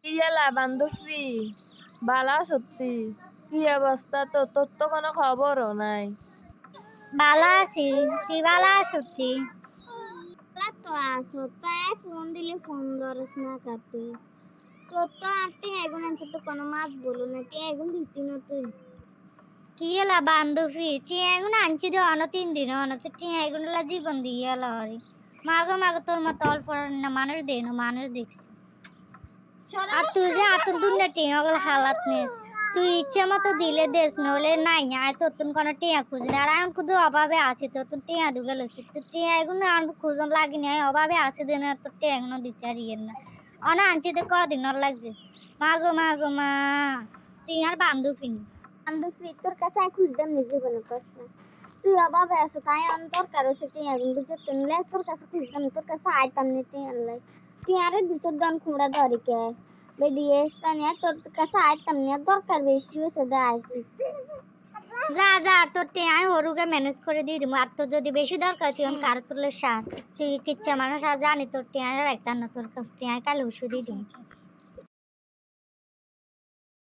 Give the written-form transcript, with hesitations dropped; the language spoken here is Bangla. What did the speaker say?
ইয়ালা বান্ধবী বালা সত্যি কি অবস্থা তোর তো কোনো খবরও নাই। বালা আছি, তুই বালা আছো তুই? তো আসো তাই ফোন দিলে ফোন ধরস না কাটে তোর তো আটটি এখন আছে তো কোনো মাত বলো না তুই এখন দিতি না তুই কি এলা বান্ধবী তুই এখন আনছি দে অন 3 দিন অন তো তুই এখন জীবন দিয়ে এলা হরি মাগো তোর মতো অল্প না মানুষ দেই না মানুষ দেখছি। আর তুই যে আতন দুনিয়া টিয়া ওগুলো হালাত নিস তুই ইচ্ছে মতো দিলে দেশ নলে নাই আয় তো তুন কোনো টিয়া খুঁজি না আর এখন খুদ অভাবে আছে তো তুই টিয়া ঢুকে লছি তুই টিয়া এখন আর খুঁজন লাগিনি অভাবে আছে দিন তোর টিয়া এখনো দিতে আর ইয়ের না অনা আনছি তো কদিন ওর লাগছে মা তুই আর বান্ধবী বান্ধবী তোর কাছে আমি খুঁজতাম নিজে কোনো কাছে তুই অভাবে আসো তাই আমি তোর কারো সে তুই এখন বুঝতে তিনলে তোর কাছে খুঁজতাম তোর কাছে আইতাম না তুই আনলাই তুই আরে দিশর দান খুঁড়া ধরি কে বেরিয়ে আসতাম তোর কাছে আইতাম না দরকার বেশি হয়েছে দা আইসি যা তোর টিয়া আমি হরুকে ম্যানেজ করে দিয়ে দিব আর তোর যদি বেশি দরকার তুই কার তুলে সার তুই কিচ্ছা মানুষ আর জানি তোর টিয়া রাখতাম না তোর টিয়া কাল ওষুধ দিয়ে দিব।